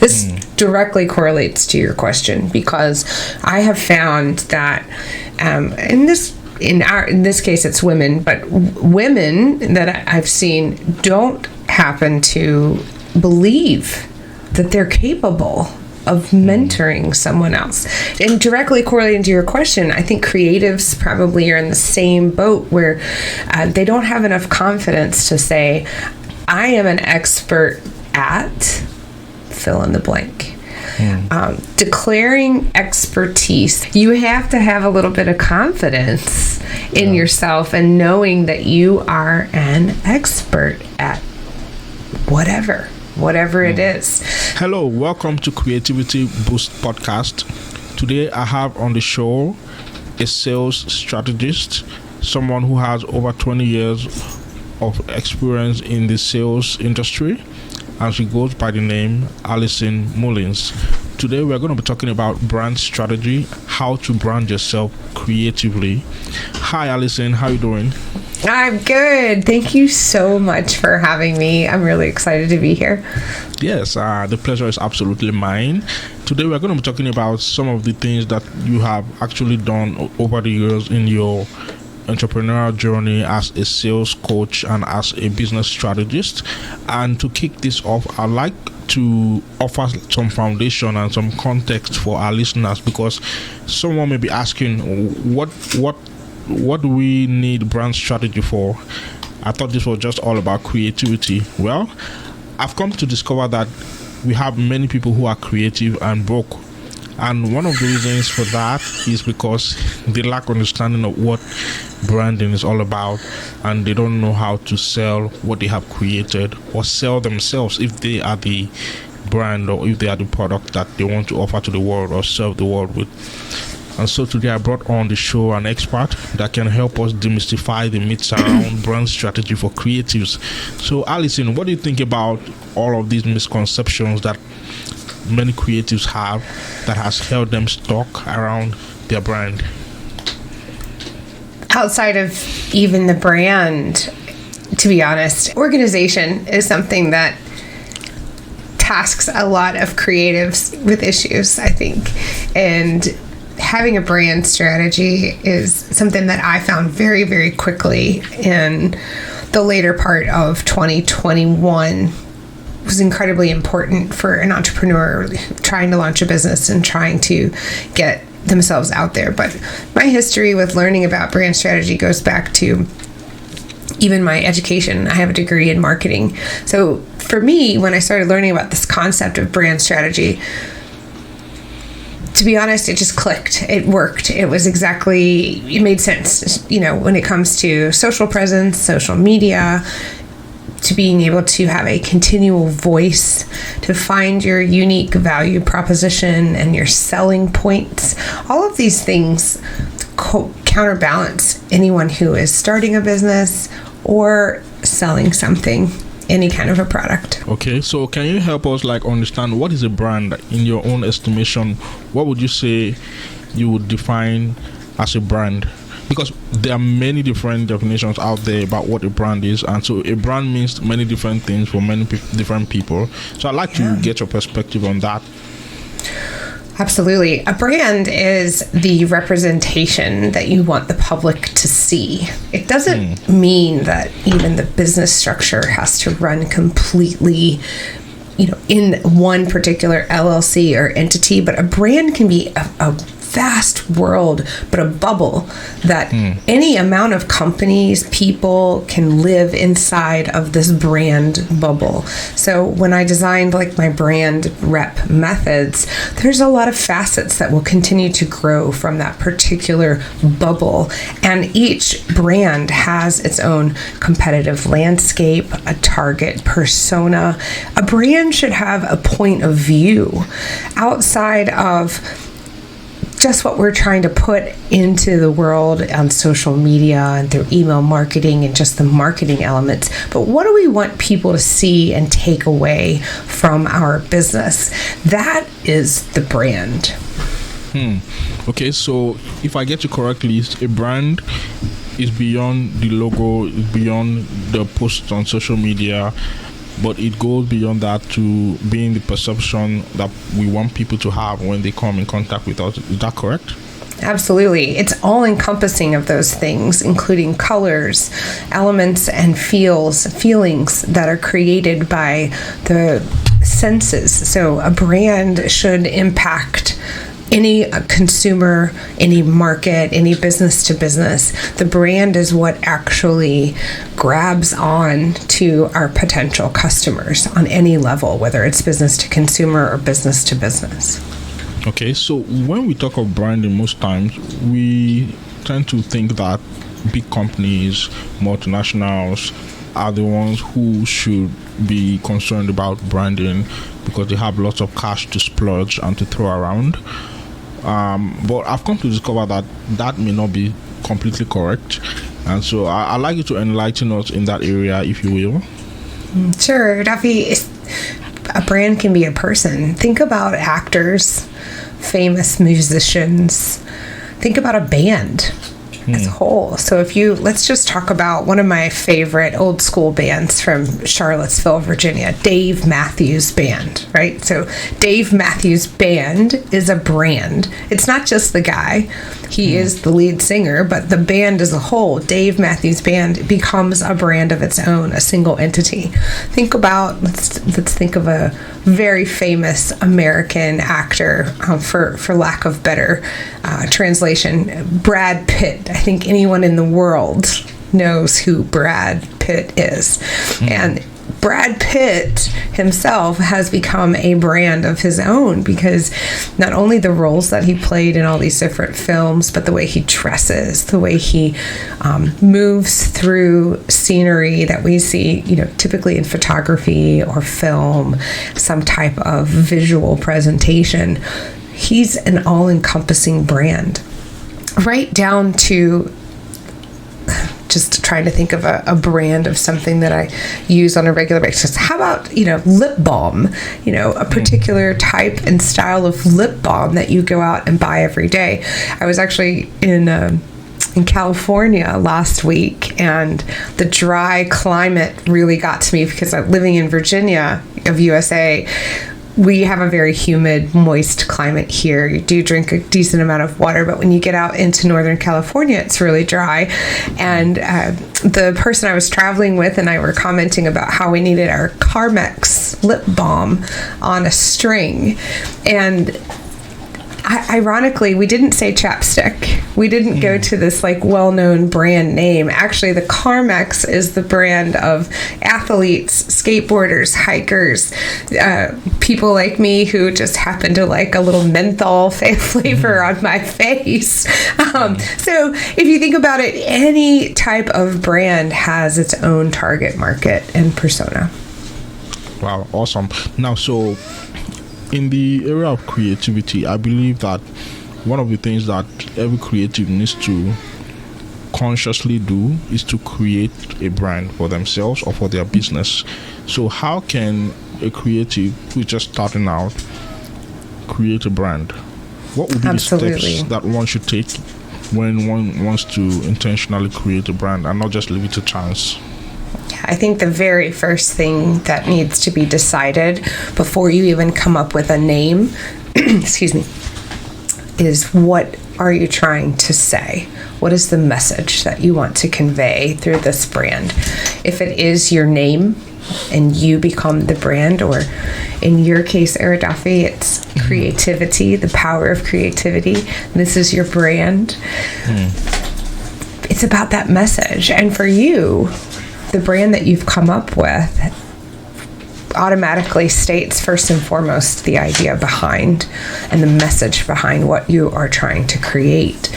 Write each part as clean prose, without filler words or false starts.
This directly correlates to your question, because I have found that in this case it's women, but women that I've seen don't happen to believe that they're capable of mentoring someone else. And directly correlating to your question, I think creatives probably are in the same boat, where they don't have enough confidence to say, I am an expert at fill in the blank. Declaring expertise, you have to have a little bit of confidence in yourself and knowing that you are an expert at whatever it is. Hello, welcome to Creativity Boost Podcast. Today I have on the show a sales strategist, someone who has over 20 years of experience in the sales industry, and she goes by the name Alison Mullins. Today we're going to be talking about brand strategy, how to brand yourself creatively. Hi Alison, how are you doing? I'm good. Thank you so much for having me. I'm really excited to be here. Yes, the pleasure is absolutely mine. Today we're going to be talking about some of the things that you have actually done over the years in your entrepreneurial journey as a sales coach and as a business strategist. And to kick this off, I'd like to offer some foundation and some context for our listeners, because someone may be asking, what do we need brand strategy for? I thought this was just all about creativity. Well, I've come to discover that we have many people who are creative and broke. And one of the reasons for that is because they lack understanding of what branding is all about, and they don't know how to sell what they have created or sell themselves if they are the brand or if they are the product that they want to offer to the world or serve the world with. And so today I brought on the show an expert that can help us demystify the myths around brand strategy for creatives. So Alison, what do you think about all of these misconceptions that many creatives have that has held them stuck around their brand? Outside of even the brand, to be honest, organization is something that tasks a lot of creatives with issues, I think. And having a brand strategy is something that I found very, very quickly in the later part of 2021 was incredibly important for an entrepreneur trying to launch a business and trying to get themselves out there. But my history with learning about brand strategy goes back to even my education. I have a degree in marketing. So for me, when I started learning about this concept of brand strategy, to be honest, it just clicked. It worked. It made sense. You know, when it comes to social presence, social media, to being able to have a continual voice, to find your unique value proposition and your selling points. All of these things counterbalance anyone who is starting a business or selling something, any kind of a product. Okay, so can you help us understand what is a brand in your own estimation? What would you say you would define as a brand? Because there are many different definitions out there about what a brand is, and so a brand means many different things for many different people. So I'd like to get your perspective on that. Absolutely. A brand is the representation that you want the public to see. It doesn't mean that even the business structure has to run completely, in one particular LLC or entity, but a brand can be a vast world, but a bubble that any amount of companies, people can live inside of this brand bubble. So when I designed my brand rep methods, there's a lot of facets that will continue to grow from that particular bubble. And each brand has its own competitive landscape, a target persona. A brand should have a point of view outside of just what we're trying to put into the world on social media and through email marketing and just the marketing elements. But what do we want people to see and take away from our business? That is the brand. Okay, so if I get you correctly, a brand is beyond the logo, is beyond the posts on social media, but it goes beyond that to being the perception that we want people to have when they come in contact with us. Is that correct? Absolutely. It's all encompassing of those things, including colors, elements, and feelings that are created by the senses. So a brand should impact any consumer, any market, any business to business. The brand is what actually grabs on to our potential customers on any level, whether it's business to consumer or business to business. Okay, so when we talk of branding, most times we tend to think that big companies, multinationals, are the ones who should be concerned about branding because they have lots of cash to splurge and to throw around. But I've come to discover that that may not be completely correct. And so I'd like you to enlighten us in that area, if you will. Sure, Dafe. A brand can be a person. Think about actors, famous musicians. Think about a band as a whole. So let's just talk about one of my favorite old school bands from Charlottesville, Virginia, Dave Matthews Band, right? So Dave Matthews Band is a brand. It's not just the guy. He is the lead singer, but the band as a whole, Dave Matthews Band, becomes a brand of its own, a single entity. Let's think of a very famous American actor, for lack of better translation, Brad Pitt. I think anyone in the world knows who Brad Pitt is. And Brad Pitt himself has become a brand of his own because not only the roles that he played in all these different films, but the way he dresses, the way he moves through scenery that we see, typically in photography or film, some type of visual presentation. He's an all-encompassing brand, right down to just trying to think of a brand of something that I use on a regular basis. How about, lip balm, a particular type and style of lip balm that you go out and buy every day. I was actually in California last week, and the dry climate really got to me because I'm living in Virginia of USA. We have a very humid, moist climate here. You do drink a decent amount of water, but when you get out into Northern California, it's really dry. And the person I was traveling with and I were commenting about how we needed our Carmex lip balm on a string. And ironically, we didn't say chapstick. We didn't go to this well-known brand name. Actually, the Carmex is the brand of athletes, skateboarders, hikers, people like me who just happen to like a little menthol flavor on my face. So if you think about it, any type of brand has its own target market and persona. Wow, awesome. Now, so in the area of creativity, I believe that one of the things that every creative needs to consciously do is to create a brand for themselves or for their business. So how can a creative who's just starting out create a brand? What would be the steps that one should take when one wants to intentionally create a brand and not just leave it to chance? I think the very first thing that needs to be decided before you even come up with a name, excuse me, is what are you trying to say? What is the message that you want to convey through this brand? If it is your name and you become the brand, or in your case, Dafe, it's creativity, the power of creativity. This is your brand. It's about that message. And for you, the brand that you've come up with automatically states first and foremost the idea behind and the message behind what you are trying to create.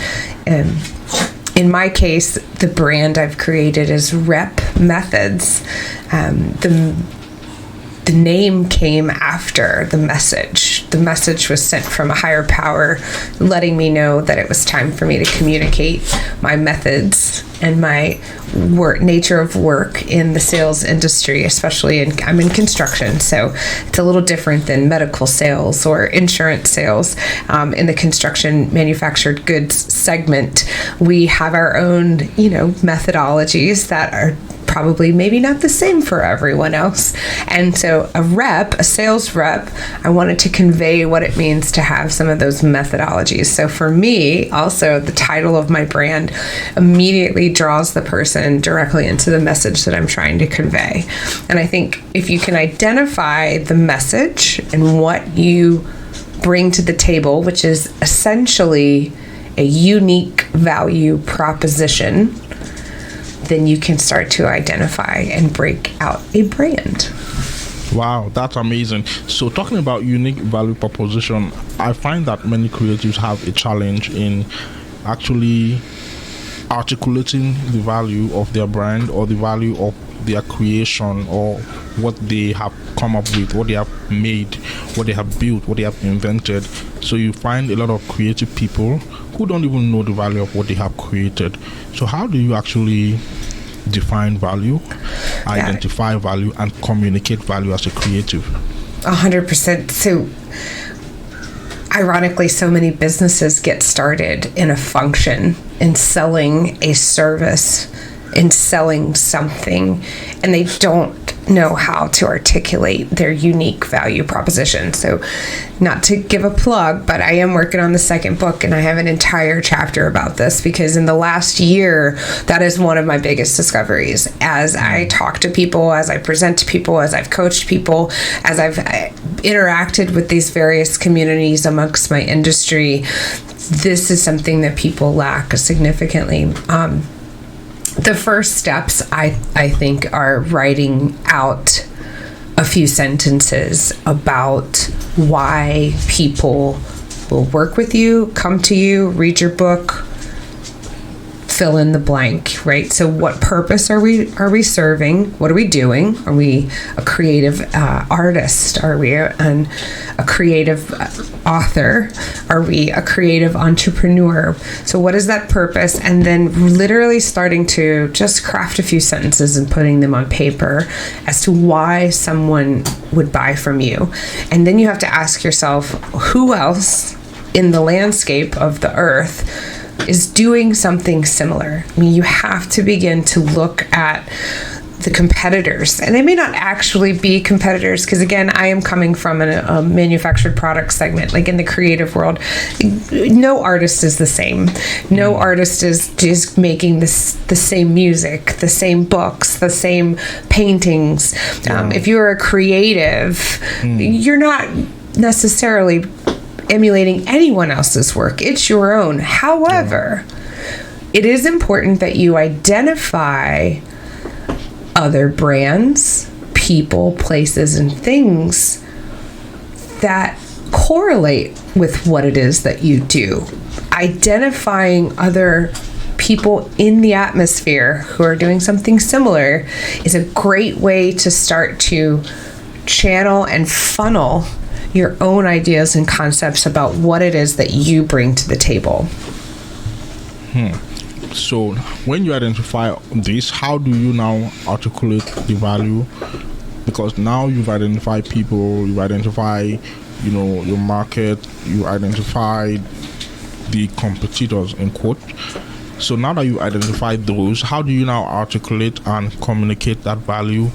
In my case, the brand I've created is Rep Methods. The name came after the message. The message was sent from a higher power, letting me know that it was time for me to communicate my methods and my nature of work in the sales industry, especially I'm in construction, so it's a little different than medical sales or insurance sales. In the construction manufactured goods segment, we have our own, methodologies that are probably maybe not the same for everyone else. And so a sales rep, I wanted to convey what it means to have some of those methodologies. So for me, also, the title of my brand immediately draws the person directly into the message that I'm trying to convey. And I think if you can identify the message and what you bring to the table, which is essentially a unique value proposition, then you can start to identify and break out a brand. Wow, that's amazing. So talking about unique value proposition, I find that many creatives have a challenge in actually articulating the value of their brand or the value of their creation or what they have come up with, what they have made, what they have built, what they have invented. So you find a lot of creative people who don't even know the value of what they have created. So how do you actually define value, identify value, and communicate value as a creative? 100%. So ironically, so many businesses get started in a function, in selling a service, in selling something, and they don't know how to articulate their unique value proposition. So not to give a plug, but I am working on the second book, and I have an entire chapter about this, because in the last year, that is one of my biggest discoveries. As I talk to people, as I present to people, as I've coached people, as I've interacted with these various communities amongst my industry, this is something that people lack significantly. The first steps, I think, are writing out a few sentences about why people will work with you, come to you, read your book, fill in the blank, right? So what purpose are we serving? What are we doing? Are we a creative artist? Are we a creative author? Are we a creative entrepreneur? So what is that purpose? And then literally starting to just craft a few sentences and putting them on paper as to why someone would buy from you. And then you have to ask yourself, who else in the landscape of the earth is doing something similar? I mean, you have to begin to look at the competitors, and they may not actually be competitors, because again, I am coming from a manufactured product segment. Like in the creative world, no artist is the same. No artist is making the same music, the same books, the same paintings. If you're a creative, you're not necessarily emulating anyone else's work. It's your own. However, it is important that you identify other brands, people, places, and things that correlate with what it is that you do. Identifying other people in the atmosphere who are doing something similar is a great way to start to channel and funnel your own ideas and concepts about what it is that you bring to the table. So when you identify this, how do you now articulate the value? Because now you've identified people, you've identified, your market, you identified the competitors, in quote. So now that you identified those, how do you now articulate and communicate that value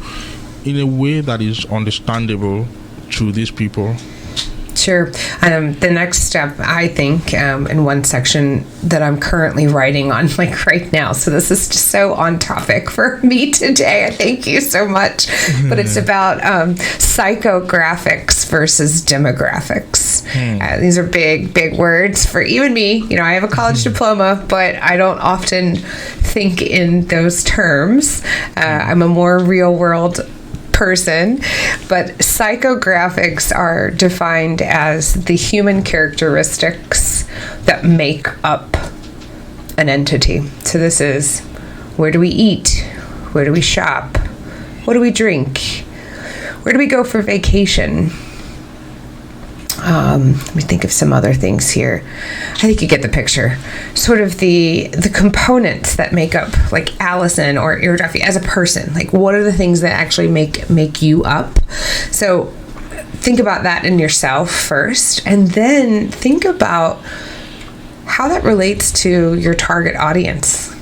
in a way that is understandable to these people? Sure. The next step, I think, in one section that I'm currently writing on, like right now, so this is just so on topic for me today. Thank you so much. But it's about psychographics versus demographics. These are big words for even me. I have a college diploma, but I don't often think in those terms. I'm a more real world person, but psychographics are defined as the human characteristics that make up an entity. So this is, where do we eat? Where do we shop? What do we drink? Where do we go for vacation? Let me think of some other things here. I think you get the picture. Sort of the components that make up, like Alison or Dafe as a person. Like, what are the things that actually make you up? So think about that in yourself first, and then think about how that relates to your target audience.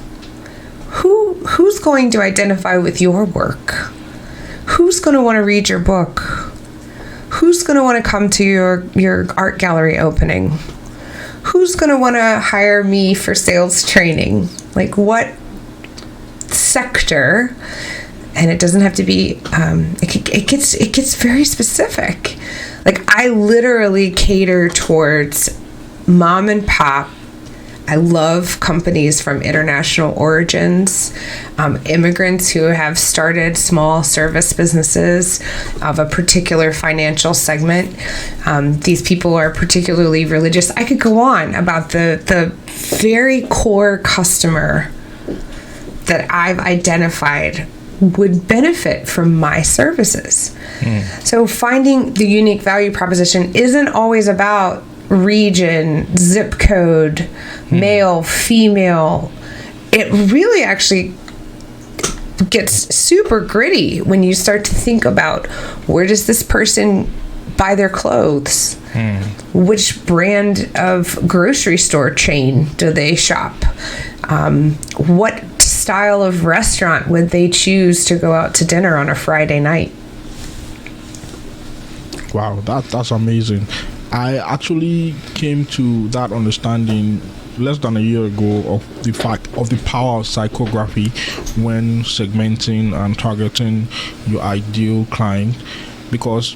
Who who's going to identify with your work? Who's going to want to read your book? Who's going to want to come to your art gallery opening? Who's going to want to hire me for sales training? Like, what sector? And it doesn't have to be, it gets very specific. Like, I literally cater towards mom and pop. I love companies from international origins, immigrants who have started small service businesses of a particular financial segment. These people are particularly religious. I could go on about the very core customer that I've identified would benefit from my services. So finding the unique value proposition isn't always about region, zip code, male, female. It really actually gets super gritty when you start to think about, where does this person buy their clothes? Which brand of grocery store chain do they shop? What style of restaurant would they choose to go out to dinner on a Friday night? Wow, that's amazing. I actually came to that understanding less than a year ago of the fact of the power of psychography when segmenting and targeting your ideal client, because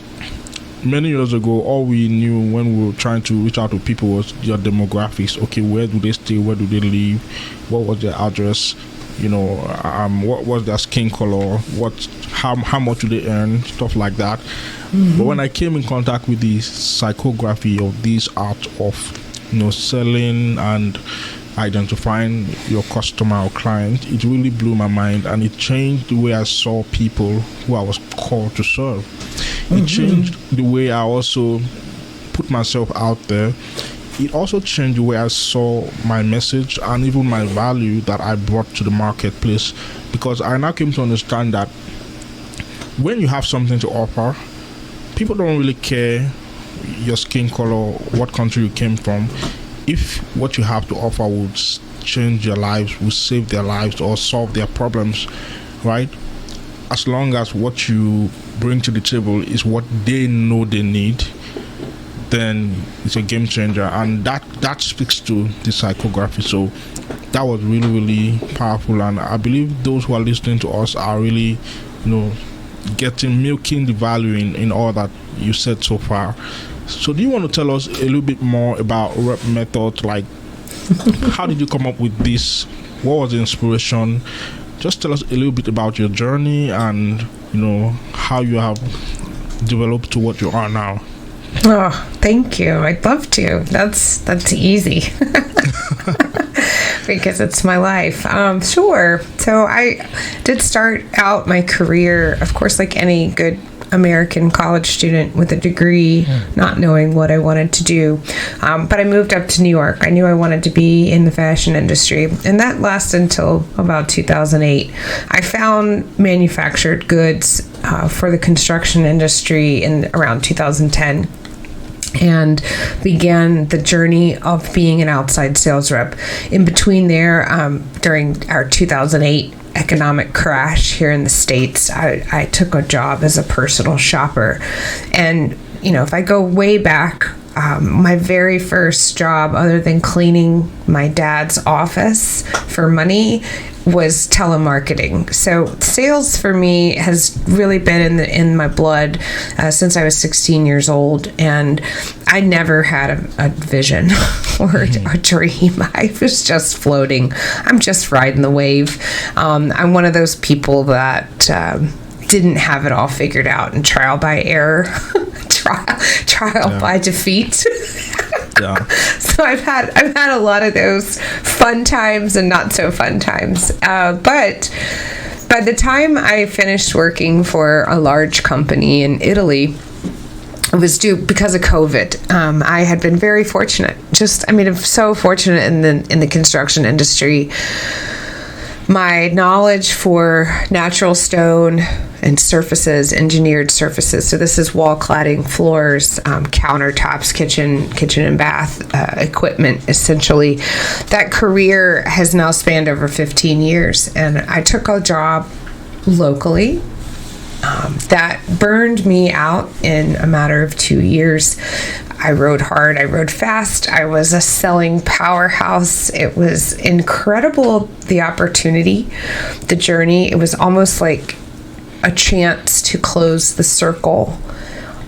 many years ago, all we knew when we were trying to reach out to people was their demographics. Okay, where do they stay? Where do they live? What was their address? What was their skin color? How much do they earn? Stuff like that. But when I came in contact with the psychography of this art of, selling and identifying your customer or client, it really blew my mind, and it changed the way I saw people who I was called to serve. It changed the way I also put myself out there. It also changed the way I saw my message and even my value that I brought to the marketplace, because I now came to understand that when you have something to offer, people don't really care your skin color, what country you came from. If what you have to offer would change their lives, would save their lives or solve their problems, right? As long as what you bring to the table is what they know they need, then it's a game changer. And that speaks to the psychography. So that was really, really powerful. And I believe those who are listening to us are really, milking the value in all that you said so far. So do you want to tell us a little bit more about rep method? Like, how did you come up with this? What was the inspiration? Just tell us a little bit about your journey and, how you have developed to what you are now. Oh, thank you. I'd love to. That's easy. Because it's my life. Sure. So I did start out my career, of course, like any good American college student with a degree, not knowing what I wanted to do. But I moved up to New York. I knew I wanted to be in the fashion industry, and that lasted until about 2008. I found manufactured goods for the construction industry in around 2010. And began the journey of being an outside sales rep. In between there, during our 2008 economic crash here in the States, I took a job as a personal shopper. And, if I go way back, my very first job, other than cleaning my dad's office for money, was telemarketing. So sales for me has really been in my blood since I was 16 years old, and I never had a vision or a dream. I was just floating. I'm just riding the wave. I'm one of those people that didn't have it all figured out, and trial by error, trial by defeat. Yeah. So I've had a lot of those fun times and not so fun times. But by the time I finished working for a large company in Italy, it was due because of COVID. I had been very fortunate. So fortunate in the construction industry. my knowledge for natural stone and surfaces, engineered surfaces. So this is wall cladding, floors, countertops, kitchen and bath equipment, essentially. That career has now spanned over 15 years. And I took a job locally that burned me out in a matter of 2 years. I rode hard, I rode fast, I was a selling powerhouse. It was incredible, the opportunity, the journey. It was almost like a chance to close the circle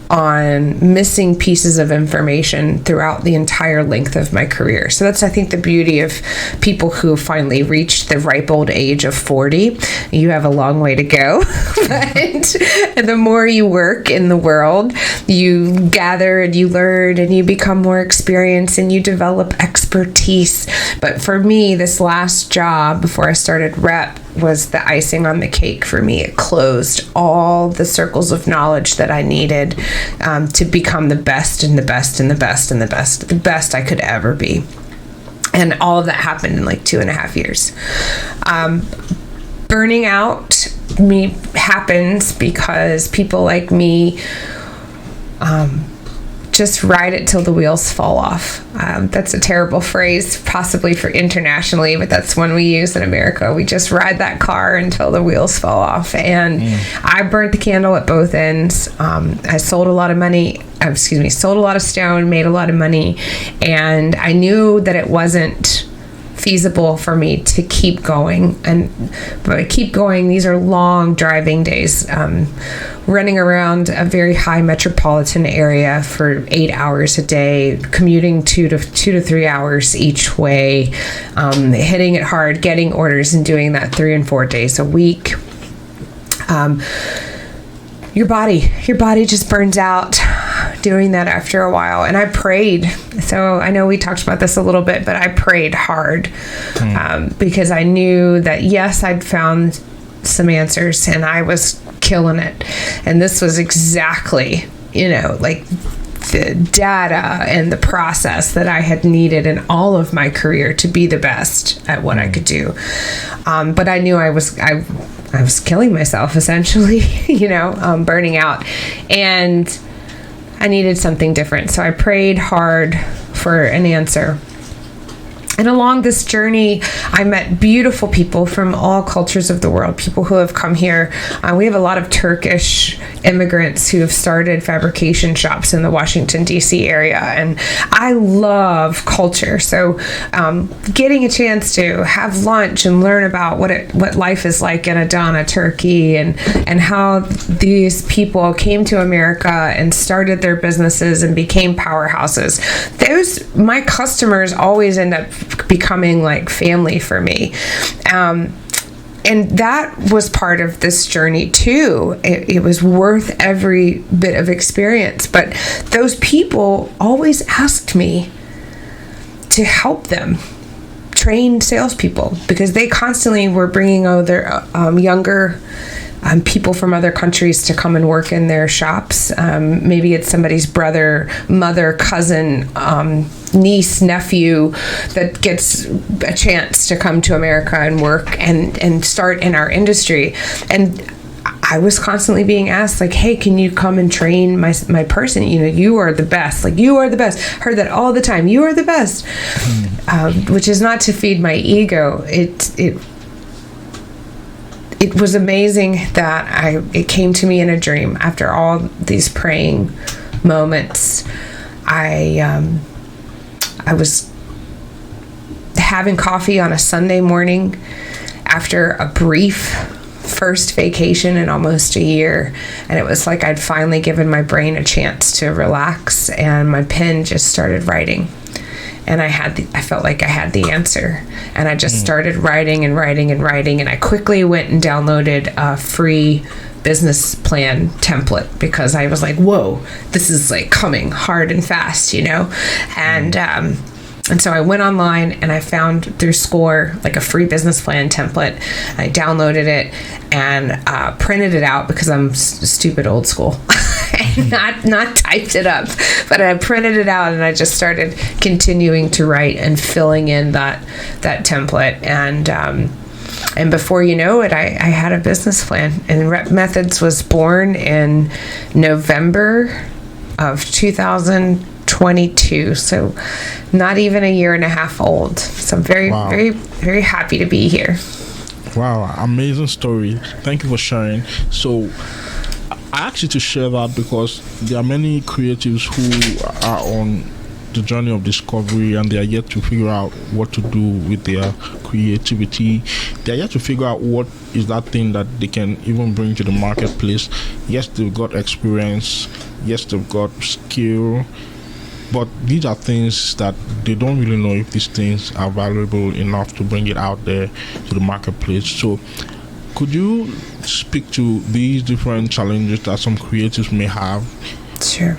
on missing pieces of information throughout the entire length of my career. So that's, I think, the beauty of people who finally reached the ripe old age of 40. You have a long way to go, but the more you work in the world, you gather and you learn and you become more experienced and you develop expertise. But for me, this last job before I started rep was the icing on the cake for me. It closed all the circles of knowledge that I needed to become the best and the best and the best and the best, the best I could ever be. And all of that happened in like 2.5 years. Burning out happens because people like me just ride it till the wheels fall off. That's a terrible phrase, possibly for internationally, but that's one we use in America. We just ride that car until the wheels fall off. And I burnt the candle at both ends. I sold a lot of sold a lot of stone, made a lot of money, and I knew that it wasn't feasible for me to keep going. But I keep going. These are long driving days, running around a very high metropolitan area for 8 hours a day, commuting 2 to 3 hours each way, hitting it hard, getting orders, and doing that 3 and 4 days a week. Your body just burns out doing that after a while. And I prayed. So I know we talked about this a little bit, but I prayed hard because I knew that, yes, I'd found some answers and I was killing it. And this was exactly, like the data and the process that I had needed in all of my career to be the best at what I could do. But I knew I was killing myself, essentially, burning out. And I needed something different. So I prayed hard for an answer. And along this journey, I met beautiful people from all cultures of the world, people who have come here. We have a lot of Turkish immigrants who have started fabrication shops in the Washington, D.C. area. And I love culture. So getting a chance to have lunch and learn about what life is like in Adana, Turkey, and how these people came to America and started their businesses and became powerhouses. My customers always end up becoming like family for me. And that was part of this journey too. It was worth every bit of experience. But those people always asked me to help them train salespeople because they constantly were bringing other younger people from other countries to come and work in their shops. Maybe it's somebody's brother, mother, cousin, niece, nephew that gets a chance to come to America and work and start in our industry. And I was constantly being asked, like, hey, can you come and train my person? You are the best. Like, you are the best. Heard that all the time. You are the best. Which is not to feed my ego. It was amazing that it came to me in a dream after all these praying moments. I was having coffee on a Sunday morning after a brief first vacation in almost a year, and it was like I'd finally given my brain a chance to relax, and my pen just started writing. And I felt like I had the answer. And I just started writing and writing and writing. And I quickly went and downloaded a free business plan template because I was like, whoa, this is like coming hard and fast, And so I went online and I found through Score like a free business plan template. I downloaded it and printed it out because I'm stupid old school. And not typed it up, but I printed it out and I just started continuing to write and filling in that template. And And before you know it, I had a business plan. And Rep Methods was born in November of 2022. So not even a year and a half old. So I'm very, very, very happy to be here. Wow, amazing story. Thank you for sharing. So I asked you to share that because there are many creatives who are on the journey of discovery and they are yet to figure out what to do with their creativity. They are yet to figure out what is that thing that they can even bring to the marketplace. Yes, they've got experience. Yes, they've got skill. But these are things that they don't really know if these things are valuable enough to bring it out there to the marketplace. So could you speak to these different challenges that some creatives may have? Sure.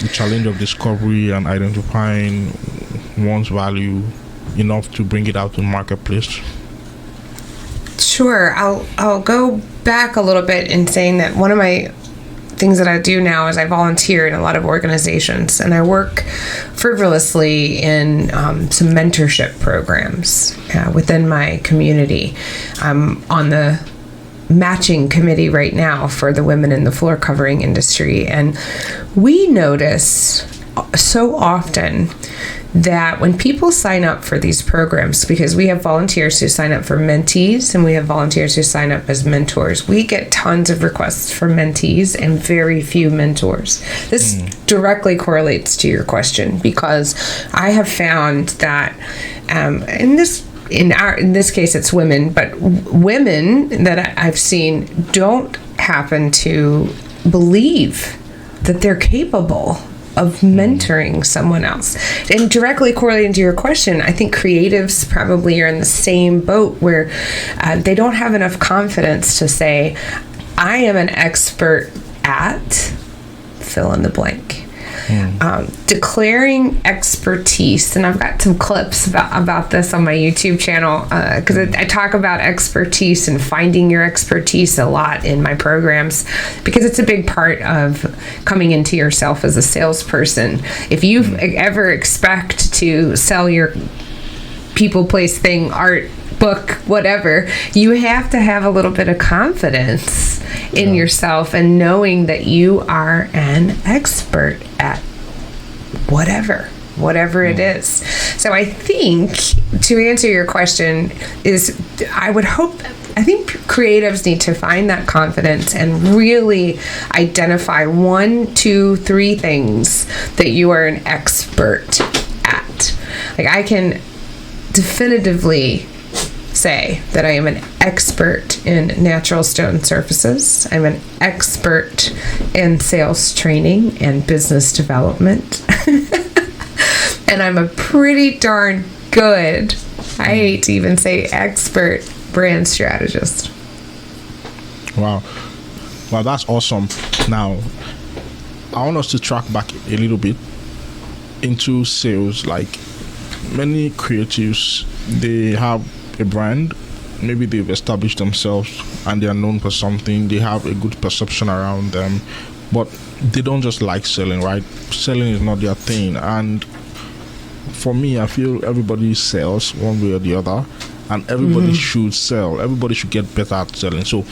The challenge of discovery and identifying one's value enough to bring it out to the marketplace. Sure. I'll go back a little bit in saying that one of my things that I do now is I volunteer in a lot of organizations, and I work frivolously in some mentorship programs within my community. I'm on the matching committee right now for the women in the floor covering industry, and we notice so often that when people sign up for these programs, because we have volunteers who sign up for mentees and we have volunteers who sign up as mentors, we get tons of requests for mentees and very few mentors. This directly correlates to your question, because I have found that in this case it's women, but women that I've seen don't happen to believe that they're capable of mentoring someone else. And directly correlating to your question, I think creatives probably are in the same boat where they don't have enough confidence to say, I am an expert at fill in the blank. Declaring expertise, and I've got some clips about this on my YouTube channel, because I talk about expertise and finding your expertise a lot in my programs, because it's a big part of coming into yourself as a salesperson. If you ever expect to sell your people, place, thing, art, book, whatever, you have to have a little bit of confidence in yourself and knowing that you are an expert at whatever it is. So I think, to answer your question, I think creatives need to find that confidence and really identify 1, 2, 3 things that you are an expert at. Like, I can definitively say that I am an expert in natural stone surfaces. I'm an expert in sales training and business development. And I'm a pretty darn good, I hate to even say expert, brand strategist. Wow, that's awesome. Now, I want us to track back a little bit into sales. Like, many creatives, they have a brand, maybe they've established themselves and they are known for something, they have a good perception around them, but they don't just like selling, right? Selling is not their thing. And for me, I feel everybody sells one way or the other, and everybody should sell. Everybody should get better at selling. So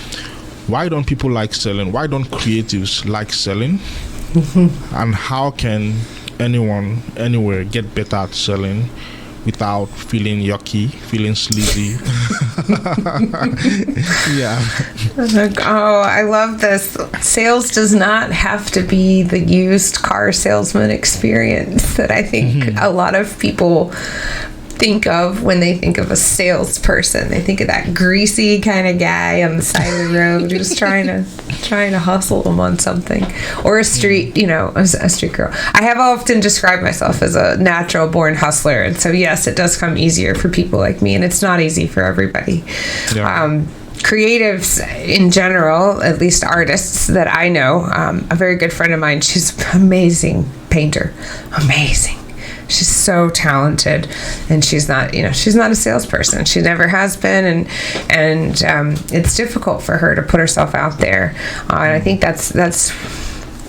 why don't people like selling? Why don't creatives like selling? And how can anyone anywhere get better at selling without feeling yucky, feeling sleazy? Oh, I love this. Sales does not have to be the used car salesman experience that I think a lot of people think of when they think of a salesperson. They think of that greasy kind of guy on the side of the road just trying to hustle them on something, or a street girl. I have often described myself as a natural born hustler, and so yes, it does come easier for people like me, and it's not easy for everybody. Creatives in general, at least artists that I know, a very good friend of mine, she's an amazing painter, amazing. She's so talented, and she's not a salesperson. She never has been, and it's difficult for her to put herself out there. And I think that's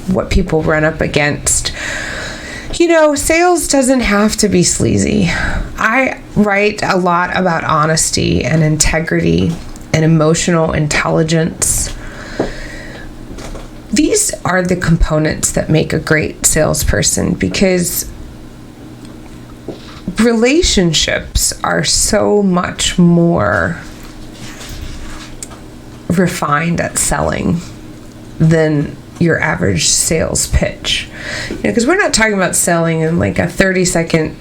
what people run up against. Sales doesn't have to be sleazy. I write a lot about honesty and integrity and emotional intelligence. These are the components that make a great salesperson, because relationships are so much more refined at selling than your average sales pitch. Because we're not talking about selling in like a 30-second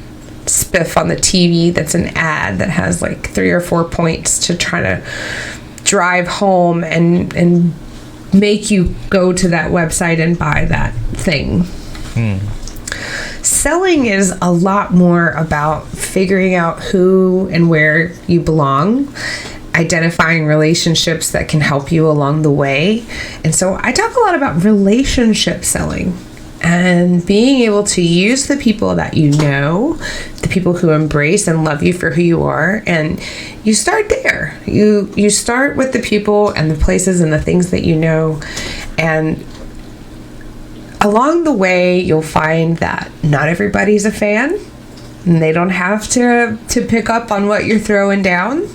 spiff on the TV that's an ad that has like 3 or 4 points to try to drive home and make you go to that website and buy that thing. Selling is a lot more about figuring out who and where you belong, identifying relationships that can help you along the way. And so I talk a lot about relationship selling and being able to use the people that you know, the people who embrace and love you for who you are, and you start there. You start with the people and the places and the things that you know, and along the way you'll find that not everybody's a fan, and they don't have to pick up on what you're throwing down.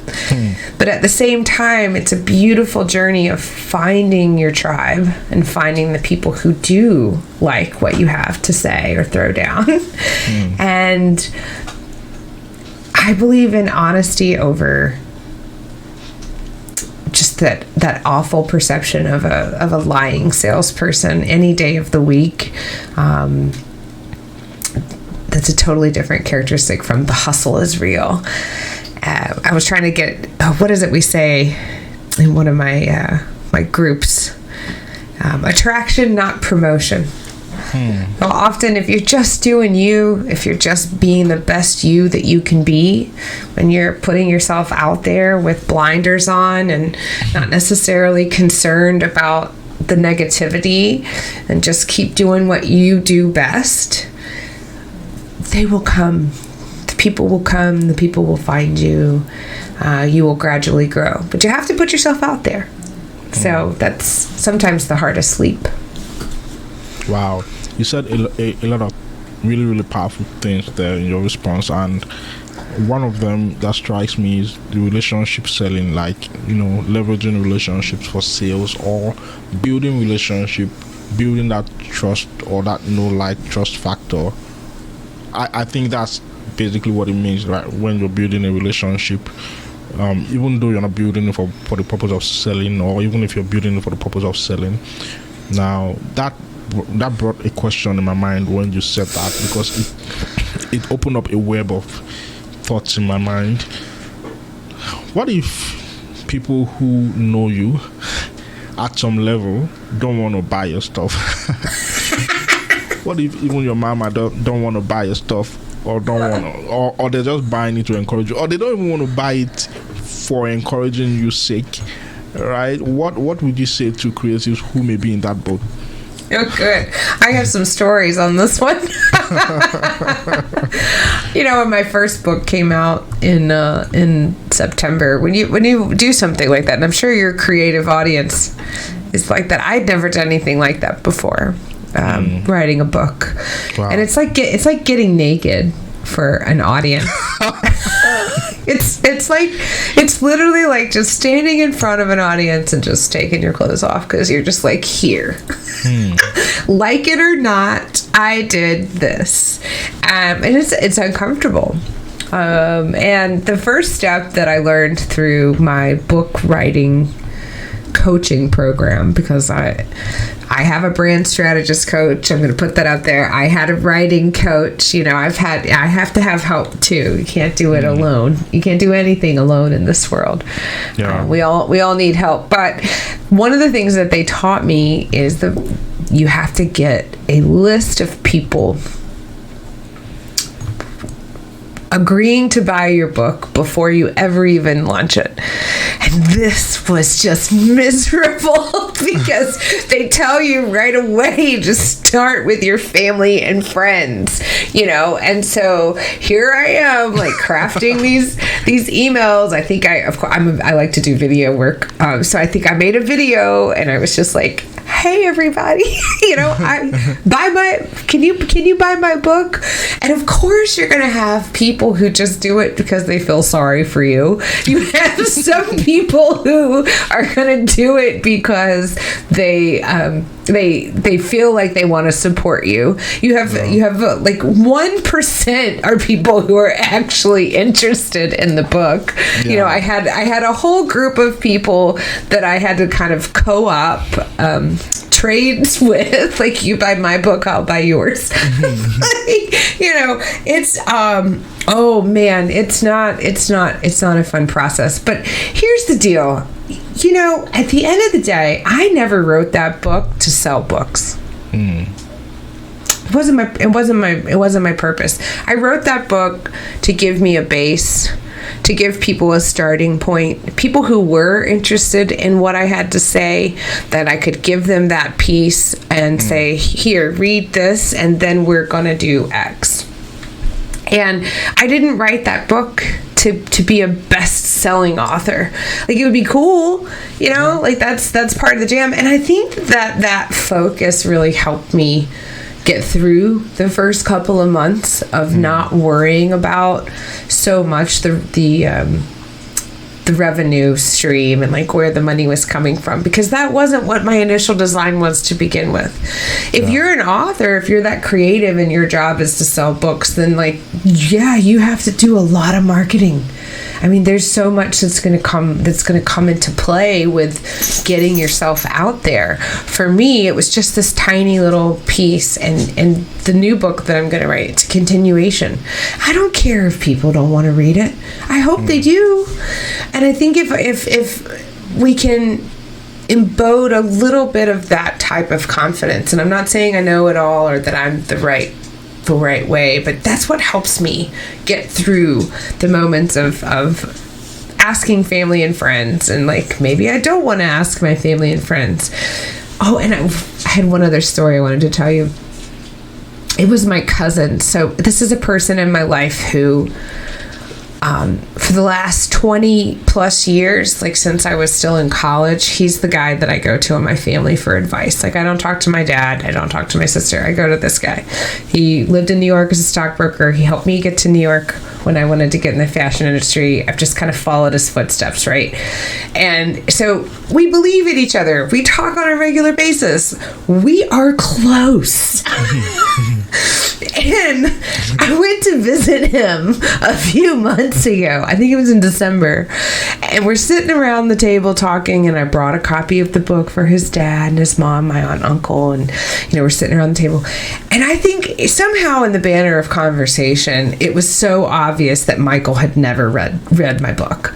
But at the same time, it's a beautiful journey of finding your tribe and finding the people who do like what you have to say or throw down. And I believe in honesty over just that awful perception of a lying salesperson any day of the week. That's a totally different characteristic from the hustle is real. I was trying to get, what is it we say in one of my groups? Attraction, not promotion. Well, often if you're just doing you, if you're just being the best you that you can be, when you're putting yourself out there with blinders on and not necessarily concerned about the negativity, and just keep doing what you do best, they will come. The people will come. The people will find you. You will gradually grow. But you have to put yourself out there. So that's sometimes the hardest leap. Wow. You said a lot of really, really powerful things there in your response. And one of them that strikes me is the relationship selling, like, leveraging relationships for sales, or building relationship, building that trust or that trust factor. I think that's basically what it means, right? When you're building a relationship, even though you're not building it for the purpose of selling, or even if you're building it for the purpose of selling. Now, that brought a question in my mind when you said that, because it opened up a web of thoughts in my mind. What if people who know you at some level don't want to buy your stuff? What if even your mama don't want to buy your stuff, or don't want to, or they're just buying it to encourage you, or they don't even want to buy it for encouraging you sake, right? What would you say to creatives who may be in that boat? Oh, good. I have some stories on this one. When my first book came out in September, when you do something like that, and I'm sure your creative audience is like that. I'd never done anything like that before. Writing a book. Wow. And it's like getting naked for an audience. It's literally like just standing in front of an audience and just taking your clothes off, because you're just like, here. Like it or not, I did this. And it's uncomfortable. And the first step that I learned through my book writing coaching program, because I have a brand strategist coach. I'm going to put that out there. I had a writing coach. I have to have help too. You can't do it alone. You can't do anything alone in this world. Yeah. We all need help. But one of the things that they taught me is you have to get a list of people agreeing to buy your book before you ever even launch it. And this was just miserable because they tell you right away, just start with your family and friends, and so here I am, like, crafting these emails. I think I like to do video work, so I think I made a video, and I was just like, hey everybody, can you buy my book? And of course you're gonna have people who just do it because they feel sorry for you. You have some people who are gonna do it because they feel like they want to support you. You have like 1% are people who are actually interested in the book. Yeah. I had a whole group of people that I had to kind of co-op trades with, like, you buy my book, I'll buy yours. It's oh man, it's not a fun process. But here's the deal. At the end of the day, I never wrote that book to sell books. It wasn't my purpose. I wrote that book to give me a base, to give people a starting point, people who were interested in what I had to say, that I could give them that piece and say, here, read this, and then we're going to do X. And I didn't write that book to be a best-selling author. Like, it would be cool, like that's part of the jam. And I think that focus really helped me get through the first couple of months of not worrying about so much the revenue stream and like where the money was coming from, because that wasn't what my initial design was to begin with. If you're an author, if you're that creative and your job is to sell books, then you have to do a lot of marketing. I mean, there's so much that's going to come into play with getting yourself out there. For me, it was just this tiny little piece, and the new book that I'm going to write, it's a continuation. I don't care if people don't want to read it. I hope they do. And I think if we can embode a little bit of that type of confidence, and I'm not saying I know it all or that I'm the right way, but that's what helps me get through the moments of asking family and friends, and like, maybe I don't want to ask my family and friends. Oh, and I had one other story I wanted to tell you. It was my cousin. So this is a person in my life who for the last 20 plus years, like since I was still in college, he's the guy that I go to in my family for advice. Like, I don't talk to my dad. I don't talk to my sister. I go to this guy. He lived in New York as a stockbroker. He helped me get to New York when I wanted to get in the fashion industry. I've just kind of followed his footsteps, right? And so we believe in each other. We talk on a regular basis. We are close. And I went to visit him a few months ago. I think it was in December. And we're sitting around the table talking, and I brought a copy of the book for his dad and his mom, my aunt and uncle, and we're sitting around the table. And I think somehow in the banner of conversation, it was so obvious that Michael had never read my book.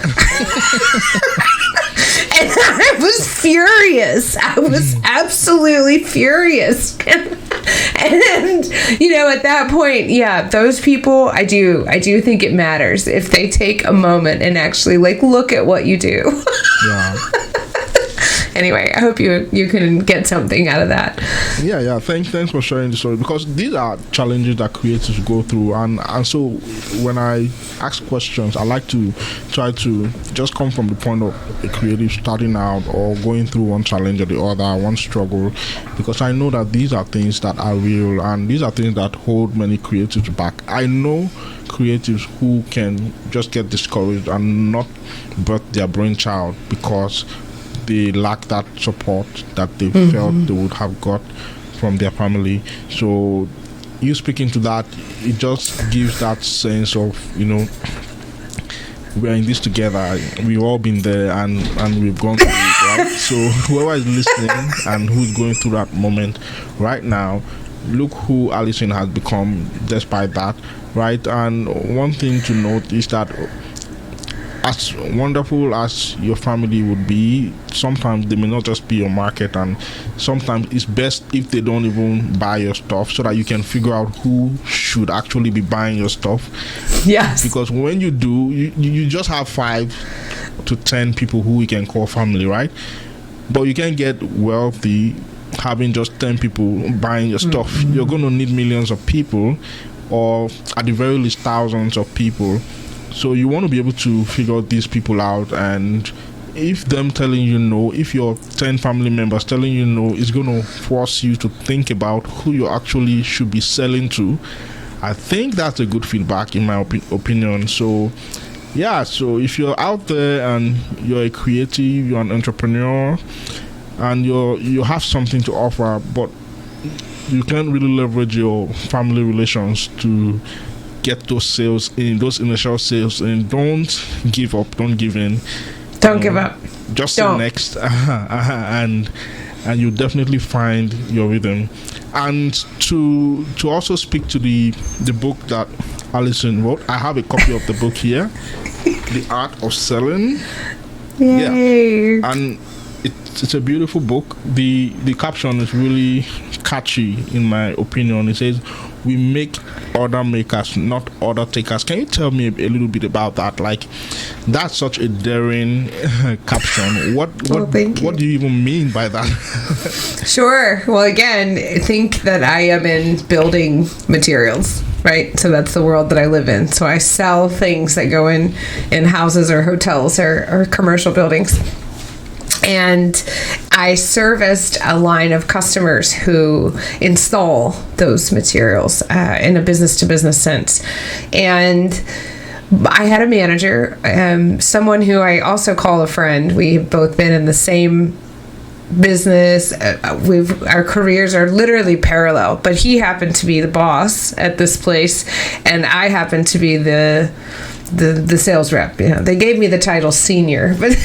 And I was furious. I was absolutely furious. And at that point, those people, I do think it matters if they take a moment and actually look at what you do. Yeah. Anyway, I hope you can get something out of that. Yeah. Thanks for sharing the story, because these are challenges that creators go through, and so when I ask questions, I like to try to just come from the point of a creative starting out or going through one challenge or the other, one struggle, because I know that these are things that are real, and these are things that hold many creatives back. I know creatives who can just get discouraged and not birth their brainchild because they lack that support that they felt they would have got from their family. So you speaking to that, it just gives that sense of, we're in this together. We've all been there and we've gone through it, right? So whoever is listening and who's going through that moment right now, look who Alison has become despite that, right? And one thing to note is that as wonderful as your family would be, sometimes they may not just be your market, and sometimes it's best if they don't even buy your stuff, so that you can figure out who should actually be buying your stuff. Yes. Because when you do, you just have 5 to 10 people who we can call family, right? But you can't get wealthy having just 10 people buying your stuff. You're going to need millions of people, or at the very least thousands of people. So you want to be able to figure these people out and if them telling you no, if your 10 family members telling you no, is going to force you to think about who you actually should be selling to, I think that's a good feedback in my opinion. So yeah, so if you're out there and you're a creative, you're an entrepreneur, and you have something to offer, but you can't really leverage your family relations to get those sales in, those initial sales, and don't give up, don't give in. Don't give up. Just say next, and you definitely find your rhythm. And to also speak to the book that Alison wrote, I have a copy of the book here, The Art of Selling. Yay. Yeah, and it's a beautiful book. The caption is really catchy in my opinion. It says, "We make order makers, not order takers." Can you tell me a little bit about that? Like, that's such a daring caption. What do you even mean by that? Sure. Well, again, think that I am in building materials, right? So that's the world that I live in. So I sell things that go in houses or hotels or commercial buildings. And I serviced a line of customers who install those materials in a business-to-business sense. And I had a manager, someone who I also call a friend. We've both been in the same business. Our careers are literally parallel, but he happened to be the boss at this place, and I happened to be the sales rep. They gave me the title senior, but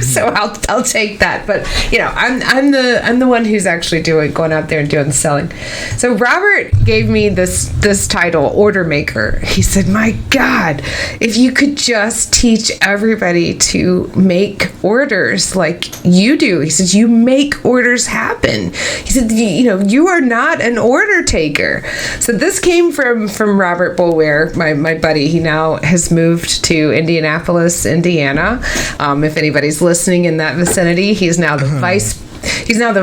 so I'll take that. But I'm the one who's actually going out there and doing the selling. So Robert gave me this title, order maker. He said, "My God, if you could just teach everybody to make orders like you do." He said, "You make orders happen." He said, "You are not an order taker." So this came from Robert Boulware, my buddy. He now has moved to Indianapolis, Indiana. If anybody's listening in that vicinity, he's now the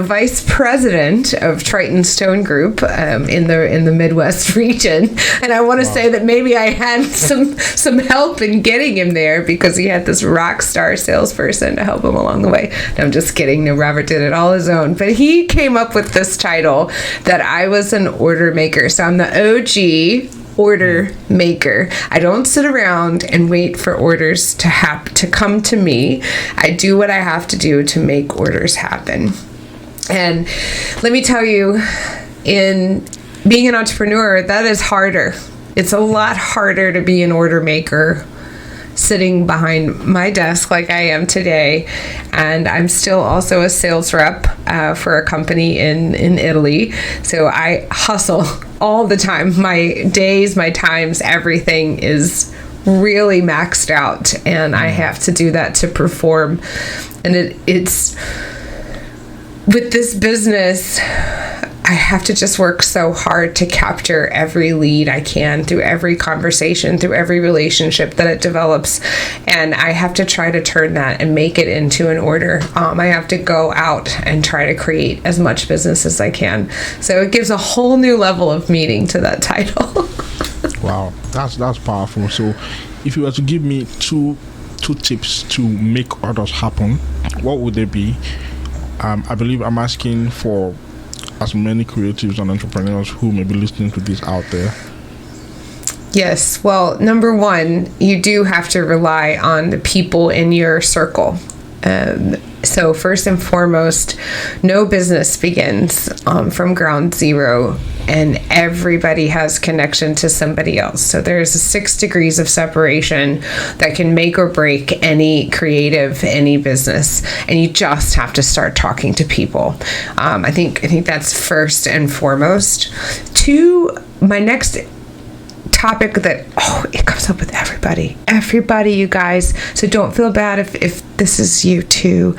vice president of Triton Stone Group in the Midwest region. And I want to say that maybe I had some help in getting him there, because he had this rock star salesperson to help him along the way. No, I'm just kidding. No, Robert did it all his own. But he came up with this title that I was an order maker. So I'm the OG order maker. I don't sit around and wait for orders to come to me. I do what I have to do to make orders happen. And let me tell you, in being an entrepreneur, that is harder. It's a lot harder to be an order maker sitting behind my desk like I am today. And I'm still also a sales rep for a company in Italy. So I hustle all the time. My days, my times, everything is really maxed out, and I have to do that to perform. And it's with this business, I have to just work so hard to capture every lead I can through every conversation, through every relationship that it develops. And I have to try to turn that and make it into an order. I have to go out and try to create as much business as I can. So it gives a whole new level of meaning to that title. Wow, that's powerful. So if you were to give me two tips to make orders happen, what would they be? I believe I'm asking for as many creatives and entrepreneurs who may be listening to this out there. Yes. Well, number one, you do have to rely on the people in your circle. So first and foremost, no business begins from ground zero, and everybody has connection to somebody else. So there's 6 degrees of separation that can make or break any creative, any business, and you just have to start talking to people. I think that's first and foremost. 2, my next topic that it comes up with everybody, you guys, so don't feel bad if this is you too.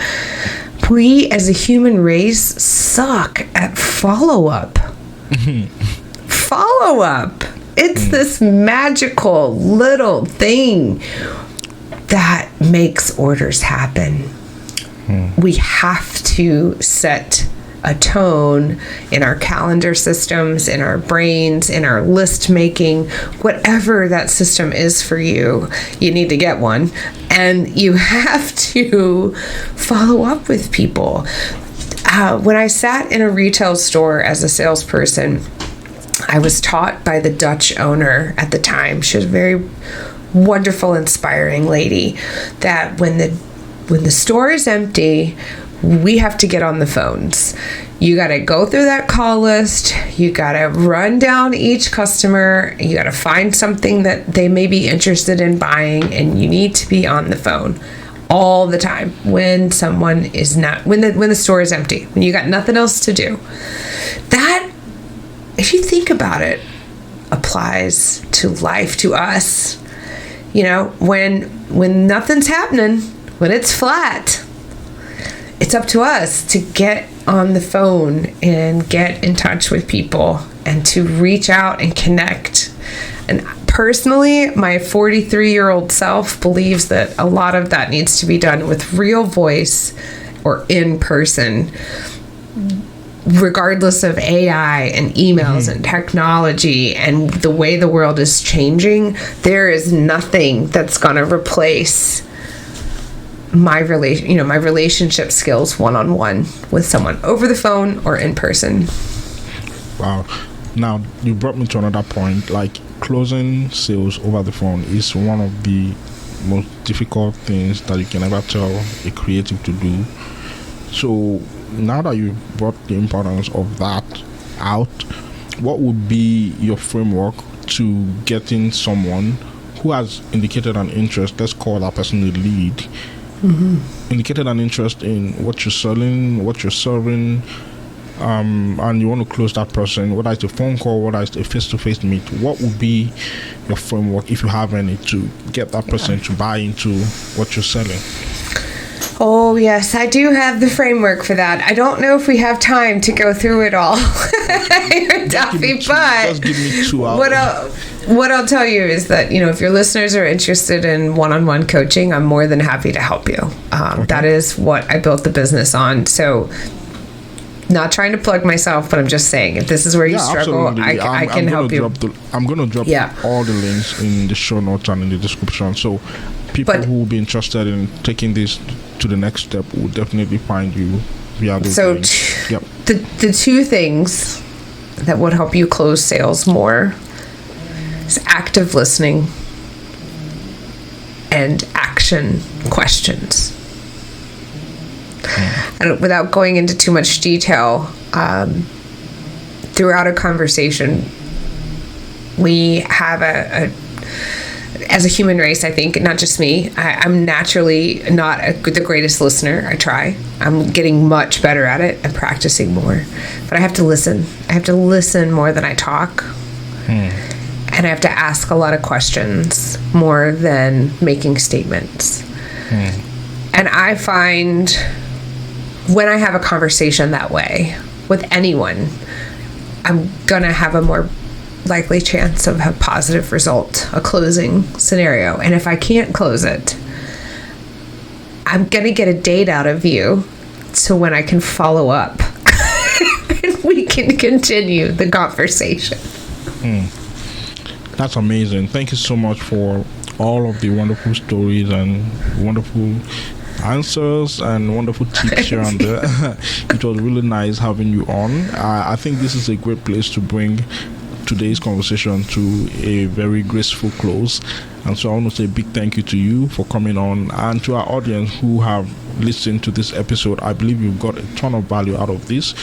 We as a human race suck at follow-up. Follow-up, it's this magical little thing that makes orders happen. We have to set a tone in our calendar systems, in our brains, in our list making, whatever that system is for you. You need to get one, and you have to follow up with people. When I sat in a retail store as a salesperson, I was taught by the Dutch owner at the time. She was a very wonderful, inspiring lady, that when the store is empty, we have to get on the phones. You got to go through that call list. You got to run down each customer. You got to find something that they may be interested in buying, and you need to be on the phone all the time when someone is not, when the store is empty, when you got nothing else to do. That, if you think about it, applies to life, to us. You know, when nothing's happening, when it's flat, it's up to us to get on the phone and get in touch with people and to reach out and connect. And personally, my 43-year-old self believes that a lot of that needs to be done with real voice or in person, regardless of AI and emails and technology and the way the world is changing. There is nothing that's going to replace my relationship skills one-on-one with someone over the phone or in person. Wow. Now, you brought me to another point. Like, closing sales over the phone is one of the most difficult things that you can ever tell a creative to do. So, now that you brought the importance of that out, what would be your framework to getting someone who has indicated an interest, let's call that person a lead, indicated an interest in what you're selling, what you're serving, and you want to close that person, whether it's a phone call, whether it's a face-to-face meet? What would be your framework, if you have any, to get that person to buy into what you're selling? Oh, yes, I do have the framework for that. I don't know if we have time to go through it all, Dafe, but just give me 2 hours. What I'll tell you is that, if your listeners are interested in one-on-one coaching, I'm more than happy to help you. Okay. That is what I built the business on. So, not trying to plug myself, but I'm just saying, if this is where you struggle, I can help you. I'm going to drop all the links in the show notes and in the description. So, people who will be interested in taking this to the next step will definitely find you via those links. The two things that would help you close sales more is active listening and action questions. And without going into too much detail, throughout a conversation, we have as a human race, I think, not just me, I'm naturally not the greatest listener. I try. I'm getting much better at it and practicing more. But I have to listen. I have to listen more than I talk. And I have to ask a lot of questions more than making statements. And I find when I have a conversation that way with anyone, I'm going to have a more likely chance of a positive result, a closing scenario. And if I can't close it, I'm going to get a date out of you so when I can follow up and we can continue the conversation. That's amazing. Thank you so much for all of the wonderful stories and wonderful answers and wonderful tips here and there. It was really nice having you on. I think this is a great place to bring today's conversation to a very graceful close, and so I want to say a big thank you to you for coming on, and to our audience who have listened to this episode. I believe you've got a ton of value out of this.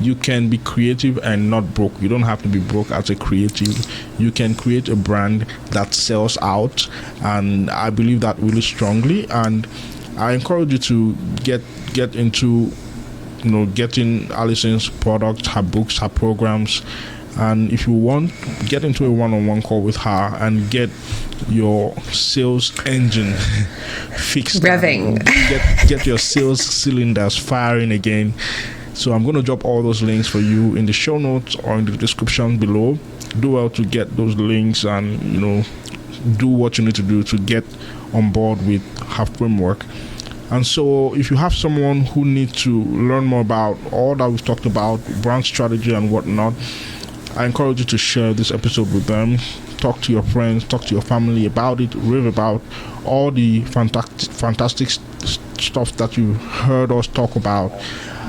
You can be creative and not broke. You don't have to be broke as a creative. You can create a brand that sells out, and I believe that really strongly. And I encourage you to get into getting Alison's products, her books, her programs. And if you want, get into a one-on-one call with her and get your sales engine fixed. Revving. Get your sales cylinders firing again. So I'm going to drop all those links for you in the show notes or in the description below. Do well to get those links and, do what you need to do to get on board with her framework. And so if you have someone who needs to learn more about all that we've talked about, brand strategy and whatnot, I encourage you to share this episode with them. Talk to your friends, talk to your family about it, rave about all the fantastic stuff that you heard us talk about,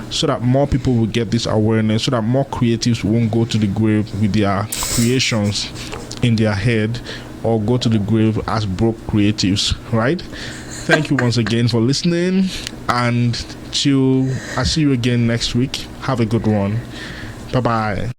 so that more people will get this awareness, so that more creatives won't go to the grave with their creations in their head or go to the grave as broke creatives, right? Thank you once again for listening, and I see you again next week. Have a good one. Bye-bye.